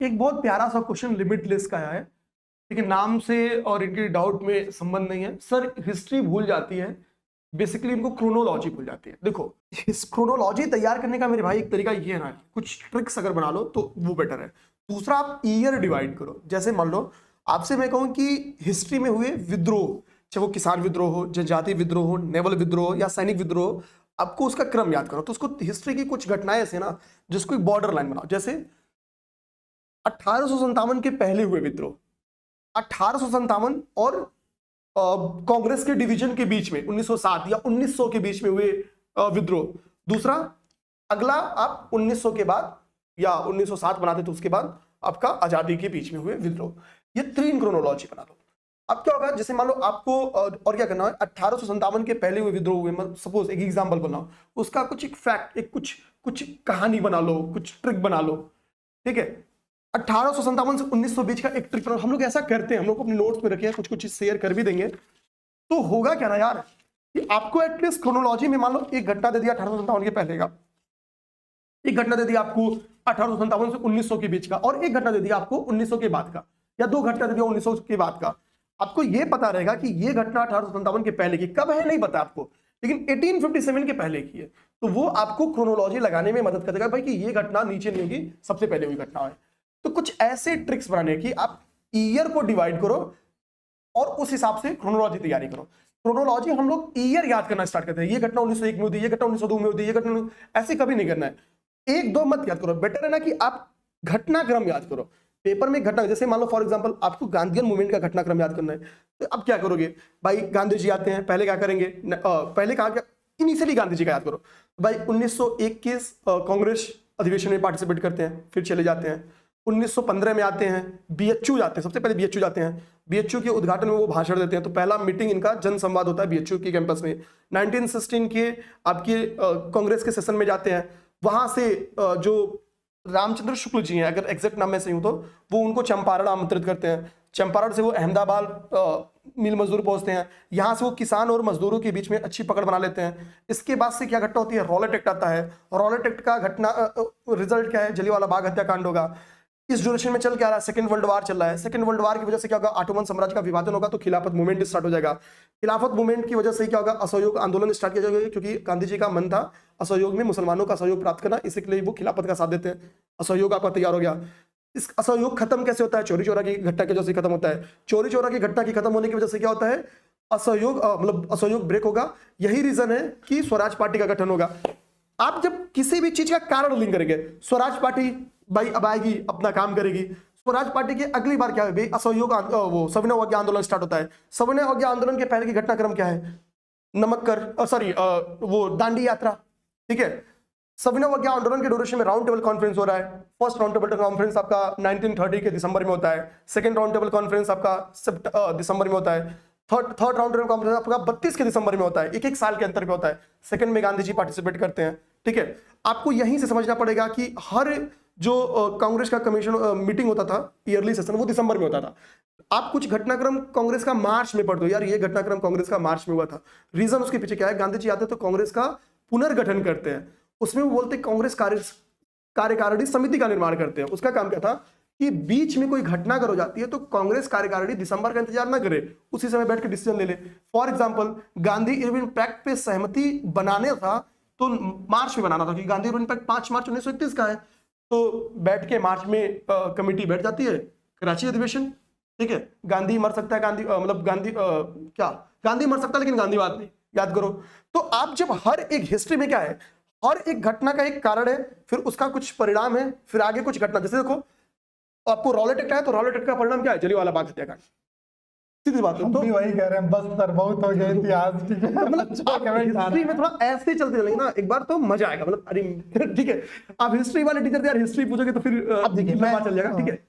एक बहुत प्यारा सा क्वेश्चन लिमिटलेस का है, लेकिन नाम से और इनके डाउट में संबंध नहीं है। सर हिस्ट्री भूल जाती है, बेसिकली इनको क्रोनोलॉजी भूल जाती है। देखो, इस क्रोनोलॉजी तैयार करने का मेरे भाई एक तरीका ये है ना, कुछ ट्रिक्स अगर बना लो तो वो बेटर है। दूसरा, आप ईयर डिवाइड करो। जैसे मान लो आपसे मैं कहूं कि हिस्ट्री में हुए विद्रोह, चाहे वो किसान विद्रोह हो, जनजातीय विद्रोह हो, नेवल विद्रोह या सैनिक विद्रोह, आपको उसका क्रम याद करो। तो उसको हिस्ट्री की कुछ घटनाएं ऐसे ना जिसको एक बॉर्डर लाइन बनाओ। जैसे 1857 के पहले हुए विद्रोह, 1857 और कांग्रेस के डिवीजन के बीच में 1907 या 1900 के बीच में हुए विद्रोह। दूसरा, अगला आप 1900 के बाद या 1907 बनाते तो उसके बाद आपका आजादी के बीच में हुए विद्रोह। ये तीन क्रोनोलॉजी बना लो। अब क्या होगा, जैसे मान लो आपको और क्या करना है, 1857 के पहले हुए विद्रोह हुए, सपोज एक एग्जांपल बनाओ, उसका कुछ एक फैक्ट, एक कुछ कहानी बना लो, कुछ ट्रिक बना लो। ठीक है, 1857 से 1900 बीच का एक ट्रिक बना। हम लोग ऐसा करते हैं, हम लोग अपने नोट्स में रखे हैं, कुछ शेयर कर भी देंगे। तो होगा क्या ना यार, कि आपको एटलीस्ट क्रोनोलॉजी में मान लो एक घटना दे दिया 1857 के पहले का, एक घटना दे दिया आपको 1857 से 1900 के बीच का, और एक घटना दे दिया आपको 1900 के बाद का, या दो घटना दे दिया 1900 के बाद का। आपको यह पता रहेगा कि यह घटना 1857 के पहले की, कब है नहीं पता आपको, लेकिन 1857 के पहले की है। तो वो आपको क्रोनोलॉजी लगाने में मदद करेगा भाई कि यह घटना नीचे नहीं होगी, सबसे पहले हुई घटना है। तो कुछ ऐसे ट्रिक्स बनाने की, आप ईयर को डिवाइड करो और उस हिसाब से क्रोनोलॉजी तैयारी करो। क्रोनोलॉजी हम लोग ईयर याद करना स्टार्ट करते हैं, ये घटना 1901 में होती है, ये घटना 1902 में होती है, ये घटना, ऐसे कभी नहीं करना है। एक दो मत याद करो, बेटर है ना कि आप घटनाक्रम याद करो। पेपर में घटना, जैसे मान लो फॉर एग्जांपल आपको गांधीयन मूवमेंट का घटनाक्रम याद करना है, तो अब क्या करोगे भाई, गांधी जी आते हैं, पहले क्या करेंगे, पहले कहा क्या, इनिशियली गांधी जी का याद करो भाई। 1901 के कांग्रेस अधिवेशन में पार्टिसिपेट करते हैं, फिर चले जाते हैं। 1915 में आते हैं, बीएचयू जाते हैं, सबसे पहले बीएचयू जाते हैं, बीएचयू के उद्घाटन में वो भाषण देते हैं। तो पहला मीटिंग इनका जन संवाद होता है बीएचयू के कैंपस में। 1916 के आपके कांग्रेस के सेशन में जाते हैं, वहां से जो रामचंद्र शुक्ल जी हैं, अगर एग्जैक्ट नाम में सही हूं तो, वो उनको चंपारण आमंत्रित करते हैं। चंपारण से वो अहमदाबाद मिल मजदूर पहुंचते हैं, यहां से वो किसान और मजदूरों के बीच में अच्छी पकड़ बना लेते हैं। इसके बाद से क्या घटना होती है, रॉलेट एक्ट आता है। रॉलेट एक्ट का घटना रिजल्ट क्या है, जलियांवाला बाग हत्याकांड होगा। इस ड्यूरेशन में चल क्या रहा है, सेकंड वर्ल्ड वार चल रहा है। सेकंड वर्ल्ड वार की वजह से क्या होगा, ऑटोमन साम्राज्य का विभाजन होगा, तो खिलाफत मूवमेंट स्टार्ट हो जाएगा। खिलाफत मूवमेंट की वजह से क्या होगा, असहयोग आंदोलन स्टार्ट किया जाएगा, क्योंकि गांधी जी का मन था असहयोग में मुसलमानों का सहयोग प्राप्त करना, इसलिए वो खिलाफत का साथ देते हैं। असहयोग आपका तैयार हो गया। इस असहयोग खत्म कैसे होता है, चोरी चोरा की घटना की वजह से खत्म होता है। चोरी चोरा की घटना की खत्म होने की वजह से क्या होता है, असहयोग मतलब असहयोग ब्रेक होगा। यही रीजन है कि स्वराज पार्टी का गठन होगा। आप जब किसी भी चीज का कारण लिंक करेंगे, स्वराज पार्टी भाई अब आएगी, अपना काम करेगी। स्वराज पार्टी की अगली बार क्या है, असहयोग वो सविनय अवज्ञा आंदोलन स्टार्ट होता है। सविनय अवज्ञा आंदोलन के पहले की घटनाक्रम क्या है, नमक्कर सॉरी वो दांडी यात्रा। ठीक है, सविनय अवज्ञा आंदोलन के ड्यूरेशन में राउंड टेबल कॉन्फ्रेंस हो रहा है। फर्स्ट राउंड टेबल कॉन्फ्रेंस आपका 1930 के दिसंबर में होता है। सेकंड राउंड टेबल कॉन्फ्रेंस आपका दिसंबर में होता है। थर्ड राउंड टेबल कॉन्फ्रेंस आपका 32 के दिसंबर में होता है। एक एक साल के अंतर में होता है। सेकंड में गांधी जी पार्टिसिपेट करते हैं। ठीक है, आपको यहीं से समझना पड़ेगा कि हर जो कांग्रेस का कमीशन मीटिंग होता था, ईयरली सेशन, वो दिसंबर में होता था। आप कुछ घटनाक्रम कांग्रेस का मार्च में पढ़ दो, यार ये घटनाक्रम कांग्रेस का मार्च में हुआ था। रीजन उसके पीछे क्या है, गांधी जी आते तो कांग्रेस का पुनर्गठन करते हैं। उसमें वो बोलते कांग्रेस कार्यकारिणी समिति का निर्माण करते हैं। उसका काम क्या था कि बीच में कोई घटना अगर हो जाती है तो कांग्रेस कार्यकारिणी दिसंबर का इंतजार ना करे, उसी समय बैठ के डिसीजन ले ले। For example, Gandhi Irwin pact पे सहमति बनाने था तो मार्च में बनाना था, क्योंकि गांधी इरविन पैक्ट 5 मार्च 1931 का है। तो बैठ के मार्च में कमेटी बैठ जाती है, कराची अधिवेशन। ठीक है, गांधी मर सकता है, गांधी मर सकता है लेकिन गांधीवाद नहीं, याद करो। तो आप जब हर एक हिस्ट्री में क्या है, हर एक घटना का एक कारण है, फिर उसका कुछ परिणाम है, फिर आगे कुछ घटना। जैसे देखो, आपको रॉलेट एक्ट है तो रॉलेट एक्ट का परिणाम क्या है, जलियांवाला बाग हत्याकांड। सीधी बात है, तो भी वही कह रहे हैं, बस सर बहुत हो गया इतिहास। ठीक है, मतलब हिस्ट्री में थोड़ा ऐसे चलते चलेंगे ना, एक बार तो मजा आएगा। मतलब अरे ठीक है, आप हिस्ट्री वाले टीचर यार हिस्ट्री पूछोगे तो फिर अब देखिए लंबा चल जाएगा। ठीक है,